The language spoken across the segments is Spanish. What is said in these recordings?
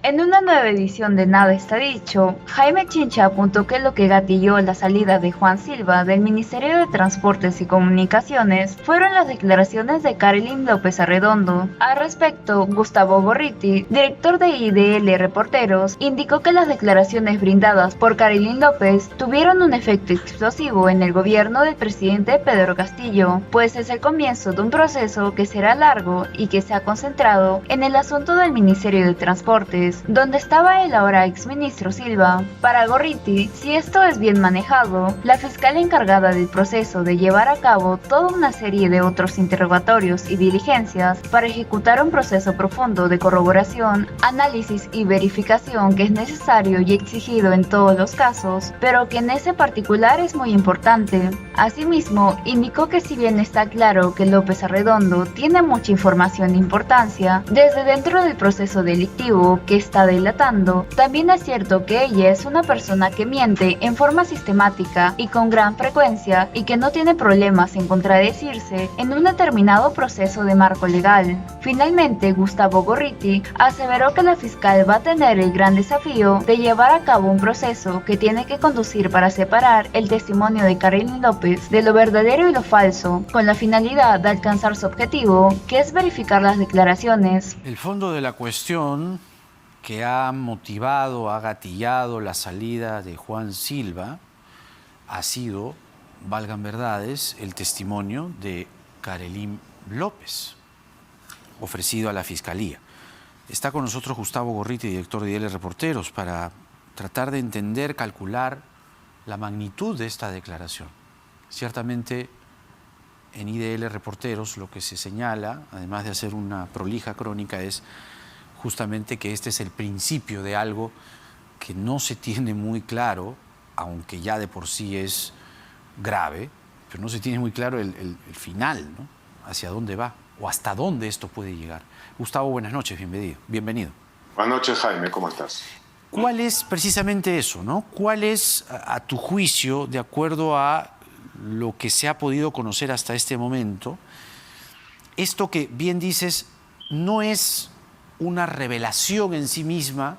En una nueva edición de Nada está dicho, Jaime Chincha apuntó que lo que gatilló la salida de Juan Silva del Ministerio de Transportes y Comunicaciones fueron las declaraciones de Carolyn López Arredondo. Al respecto, Gustavo Gorriti, director de IDL Reporteros, indicó que las declaraciones brindadas por Carolyn López tuvieron un efecto explosivo en el gobierno del presidente Pedro Castillo, pues es el comienzo de un proceso que será largo y que se ha concentrado en el asunto del Ministerio de Transportes, donde estaba el ahora exministro Silva. Para Gorriti, si esto es bien manejado, la fiscal encargada del proceso de llevar a cabo toda una serie de otros interrogatorios y diligencias para ejecutar un proceso profundo de corroboración, análisis y verificación que es necesario y exigido en todos los casos, pero que en ese particular es muy importante. Asimismo, indicó que si bien está claro que López Arredondo tiene mucha información de importancia desde dentro del proceso delictivo que está delatando, también es cierto que ella es una persona que miente en forma sistemática y con gran frecuencia y que no tiene problemas en contradecirse en un determinado proceso de marco legal. Finalmente, Gustavo Gorriti aseveró que la fiscal va a tener el gran desafío de llevar a cabo un proceso que tiene que conducir para separar el testimonio de Carolyn López de lo verdadero y lo falso, con la finalidad de alcanzar su objetivo, que es verificar las declaraciones. El fondo de la cuestión que ha motivado, ha gatillado la salida de Juan Silva ha sido, valgan verdades, el testimonio de Carolyn López, ofrecido a la Fiscalía. Está con nosotros Gustavo Gorriti, director de IDL Reporteros, para tratar de entender, calcular la magnitud de esta declaración. Ciertamente, en IDL Reporteros lo que se señala, además de hacer una prolija crónica, es justamente que este es el principio de algo que no se tiene muy claro, aunque ya de por sí es grave, pero no se tiene muy claro el final, ¿no? Hacia dónde va o hasta dónde esto puede llegar. Gustavo, buenas noches, bienvenido. Buenas noches, Jaime, ¿cómo estás? ¿Cuál es precisamente eso, ¿no? ¿Cuál es, a tu juicio, de acuerdo a lo que se ha podido conocer hasta este momento, esto que bien dices no es una revelación en sí misma,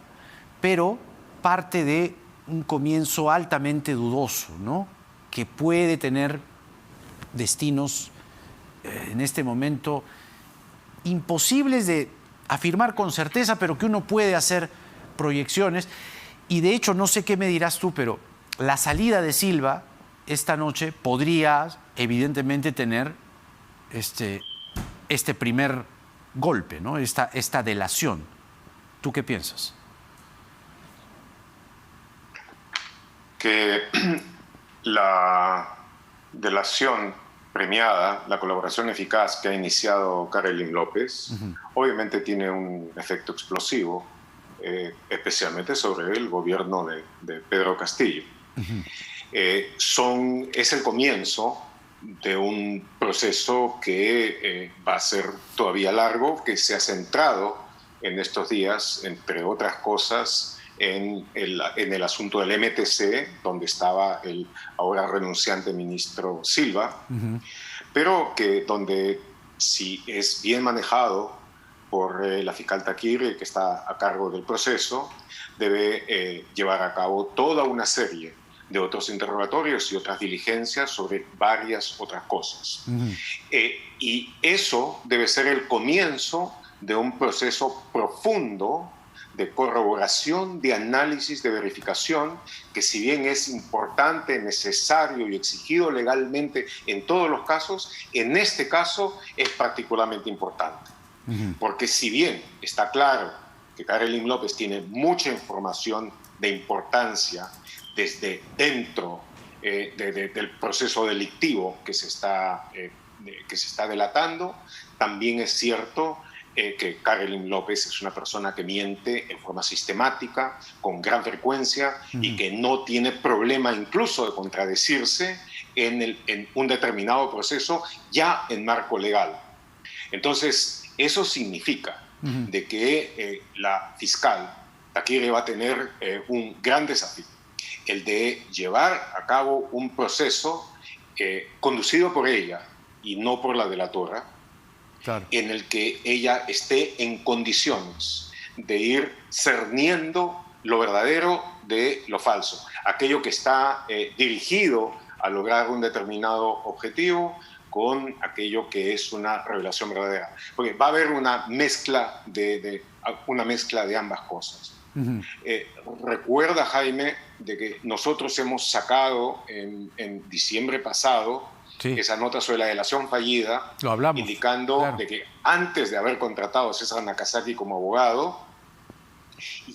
pero parte de un comienzo altamente dudoso, ¿no? Que puede tener destinos en este momento imposibles de afirmar con certeza, pero que uno puede hacer proyecciones. Y de hecho, no sé qué me dirás tú, pero la salida de Silva esta noche podría evidentemente tener este primer golpe, ¿no? Esta delación. ¿Tú qué piensas? Que la delación premiada, la colaboración eficaz que ha iniciado Carolyn López, obviamente tiene un efecto explosivo, especialmente sobre el gobierno de Pedro Castillo. Es el comienzo de un proceso que va a ser todavía largo, que se ha centrado en estos días, entre otras cosas, en el asunto del MTC, donde estaba el ahora renunciante ministro Silva, pero donde si es bien manejado por la fiscal Taquire, que está a cargo del proceso, debe llevar a cabo toda una serie de otros interrogatorios y otras diligencias sobre varias otras cosas. Y eso debe ser el comienzo de un proceso profundo de corroboración, de análisis, de verificación, que si bien es importante, necesario y exigido legalmente en todos los casos, en este caso es particularmente importante. Porque si bien está claro que Carolyn López tiene mucha información de importancia desde dentro del proceso delictivo que se está delatando, también es cierto que Carolyn López es una persona que miente en forma sistemática, con gran frecuencia, y que no tiene problema incluso de contradecirse en un determinado proceso ya en marco legal. Entonces, eso significa de que la fiscal Taquire va a tener un gran desafío, el de llevar a cabo un proceso conducido por ella y no por la delatora, claro, en el que ella esté en condiciones de ir cerniendo lo verdadero de lo falso, aquello que está dirigido a lograr un determinado objetivo con aquello que es una revelación verdadera. Porque va a haber una mezcla de ambas cosas. Uh-huh. Recuerda, Jaime, de que nosotros hemos sacado en diciembre pasado esa nota sobre la delación fallida, lo hablamos, indicando claro, de que antes de haber contratado a César Nakazaki como abogado,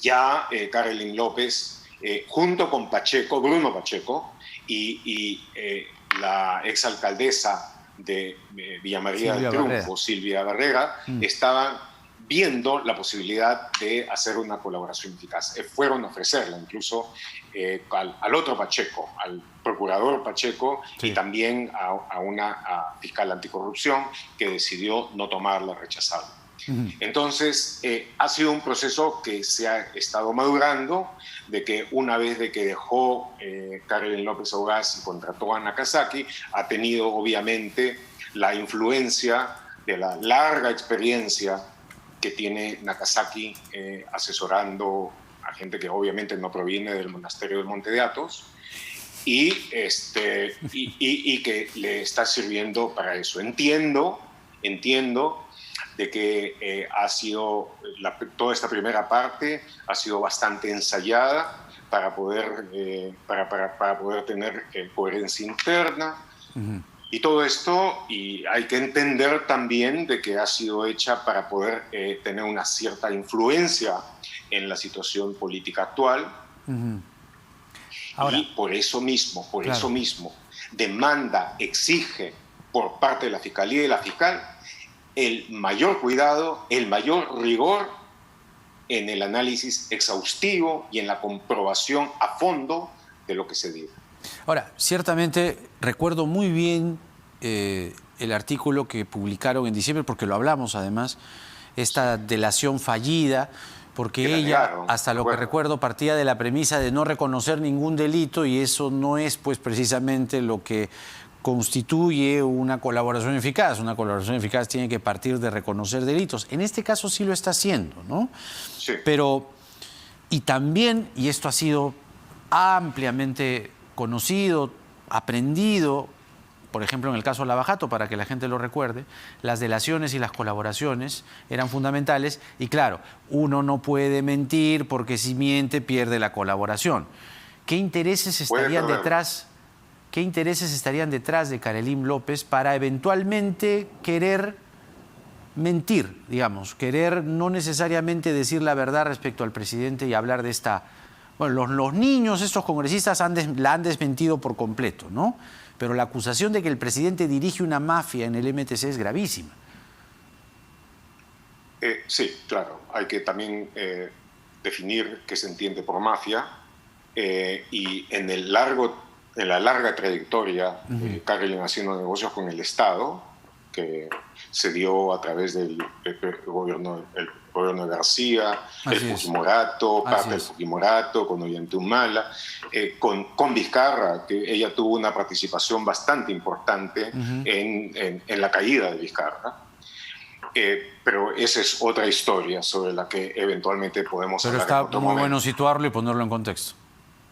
ya Carolyn López, junto con Pacheco, Bruno Pacheco, y la exalcaldesa de Villa María del Triunfo, Silvia Barrera, estaban viendo la posibilidad de hacer una colaboración eficaz. Fueron a ofrecerla incluso al otro Pacheco, al procurador Pacheco, y también a una fiscal anticorrupción que decidió no tomarla, rechazarla. Entonces, ha sido un proceso que se ha estado madurando, de que una vez de que dejó Carolyn López Augás y contrató a Nakazaki, ha tenido obviamente la influencia de la larga experiencia que tiene Nakazaki asesorando a gente que obviamente no proviene del monasterio del Monte de Athos, y que le está sirviendo para eso. Entiendo de que ha sido toda esta primera parte ha sido bastante ensayada para poder tener coherencia interna. Uh-huh. Y todo esto, y hay que entender también de que ha sido hecha para poder tener una cierta influencia en la situación política actual. Uh-huh. Ahora, y por eso mismo, demanda, exige por parte de la Fiscalía y de la fiscal el mayor cuidado, el mayor rigor en el análisis exhaustivo y en la comprobación a fondo de lo que se diga. Ahora, ciertamente recuerdo muy bien el artículo que publicaron en diciembre, porque lo hablamos además, esta delación fallida, porque ella, hasta lo que recuerdo, partía de la premisa de no reconocer ningún delito, y eso no es pues precisamente lo que constituye una colaboración eficaz. Una colaboración eficaz tiene que partir de reconocer delitos. En este caso sí lo está haciendo, ¿no? Sí. Pero, y también, y esto ha sido ampliamente conocido, aprendido, por ejemplo, en el caso Lava Jato, para que la gente lo recuerde, las delaciones y las colaboraciones eran fundamentales, y claro, uno no puede mentir porque si miente pierde la colaboración. ¿Qué intereses estarían detrás? ¿Qué intereses estarían detrás de Carolyn López para eventualmente querer mentir, digamos, querer no necesariamente decir la verdad respecto al presidente y hablar de esta... Bueno, los niños, estos congresistas, la han desmentido por completo, ¿no? Pero la acusación de que el presidente dirige una mafia en el MTC es gravísima. Sí, claro. Hay que también definir qué se entiende por mafia. Y en la larga trayectoria, Carolyn haciendo negocios con el Estado, que se dio a través del gobierno de García, el Fujimorato, parte del Fujimorato, con Ollanta con Vizcarra, que ella tuvo una participación bastante importante en la caída de Vizcarra. Pero esa es otra historia sobre la que eventualmente podemos hablar. Pero está muy bueno situarlo y ponerlo en contexto.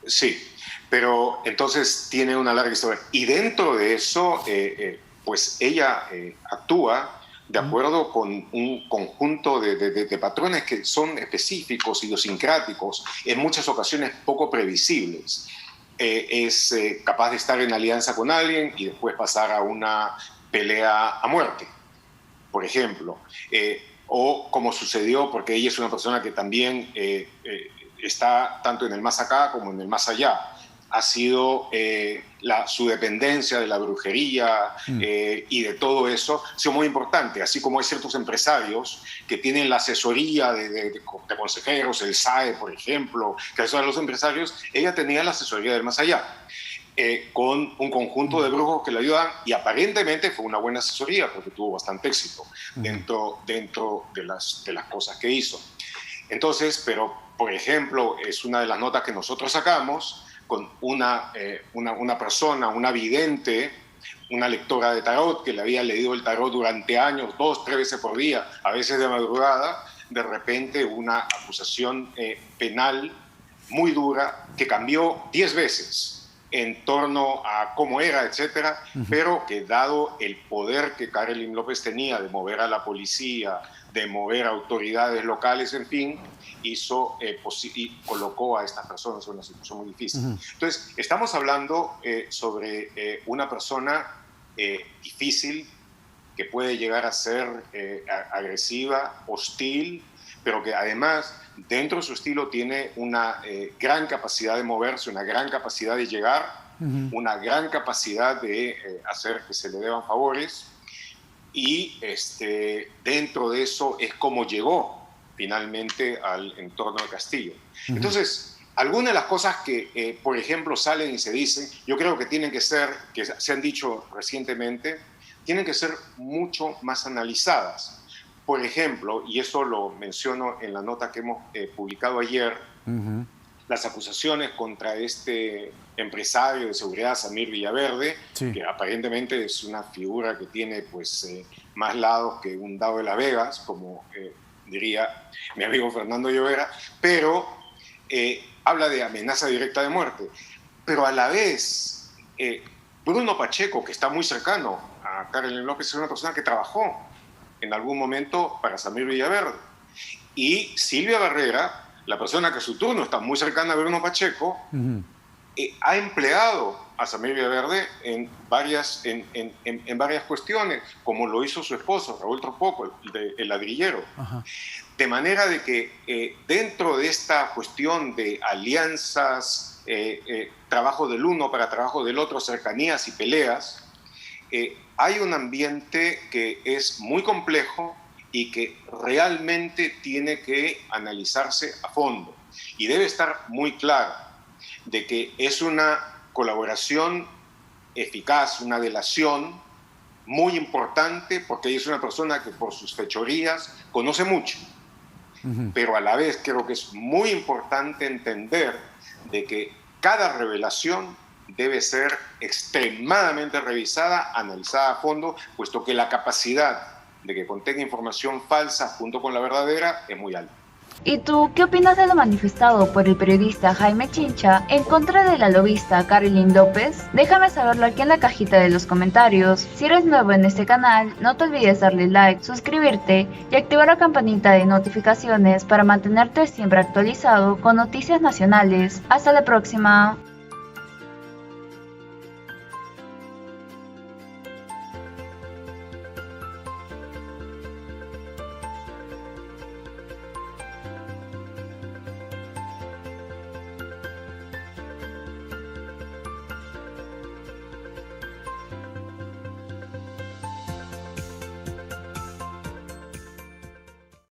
Sí, pero entonces tiene una larga historia. Y dentro de eso, pues ella actúa de acuerdo con un conjunto de patrones que son específicos, idiosincráticos, en muchas ocasiones poco previsibles. Es capaz de estar en alianza con alguien y después pasar a una pelea a muerte, por ejemplo. O como sucedió, porque ella es una persona que también está tanto en el más acá como en el más allá. Ha sido su dependencia de la brujería y de todo eso ha sido muy importante, así como hay ciertos empresarios que tienen la asesoría de consejeros, el SAE, por ejemplo, que asesora a los empresarios. Ella tenía la asesoría del más allá, con un conjunto de brujos que le ayudan, y aparentemente fue una buena asesoría porque tuvo bastante éxito dentro de las cosas que hizo. Entonces, pero, por ejemplo, es una de las notas que nosotros sacamos con una persona, una vidente, una lectora de tarot que le había leído el tarot durante años, 2, 3 veces por día, a veces de madrugada, de repente una acusación penal muy dura que cambió 10 veces en torno a cómo era, etcétera, pero que dado el poder que Karelyn López tenía de mover a la policía, de mover a autoridades locales, en fin, hizo y colocó a estas personas en una situación muy difícil. Entonces, estamos hablando sobre una persona difícil, que puede llegar a ser agresiva, hostil, pero que además dentro de su estilo tiene una gran capacidad de moverse, una gran capacidad de llegar, una gran capacidad de hacer que se le deban favores, y dentro de eso es como llegó finalmente al entorno de Castillo. Entonces, algunas de las cosas que, por ejemplo, salen y se dicen, yo creo que tienen que ser, que se han dicho recientemente, tienen que ser mucho más analizadas. Por ejemplo, y eso lo menciono en la nota que hemos publicado ayer, las acusaciones contra este empresario de seguridad, Samir Villaverde, que aparentemente es una figura que tiene pues, más lados que un dado de Las Vegas, como diría mi amigo Fernando Llovera, pero habla de amenaza directa de muerte. Pero a la vez, Bruno Pacheco, que está muy cercano a Karelyn López, es una persona que trabajó en algún momento para Samir Villaverde. Y Silvia Barrera, la persona que a su turno está muy cercana a Bruno Pacheco, ha empleado a Samir Villaverde en varias cuestiones, como lo hizo su esposo, Raúl Tropoco, el ladrillero. De manera de que dentro de esta cuestión de alianzas, trabajo del uno para trabajo del otro, cercanías y peleas, hay un ambiente que es muy complejo y que realmente tiene que analizarse a fondo. Y debe estar muy claro de que es una colaboración eficaz, una delación muy importante, porque ella es una persona que por sus fechorías conoce mucho. Pero a la vez creo que es muy importante entender de que cada revelación debe ser extremadamente revisada, analizada a fondo, puesto que la capacidad de que contenga información falsa junto con la verdadera es muy alta. ¿Y tú qué opinas de lo manifestado por el periodista Jaime Chincha en contra de la lobista Karelyn López? Déjame saberlo aquí en la cajita de los comentarios. Si eres nuevo en este canal, no te olvides darle like, suscribirte y activar la campanita de notificaciones para mantenerte siempre actualizado con noticias nacionales. Hasta la próxima.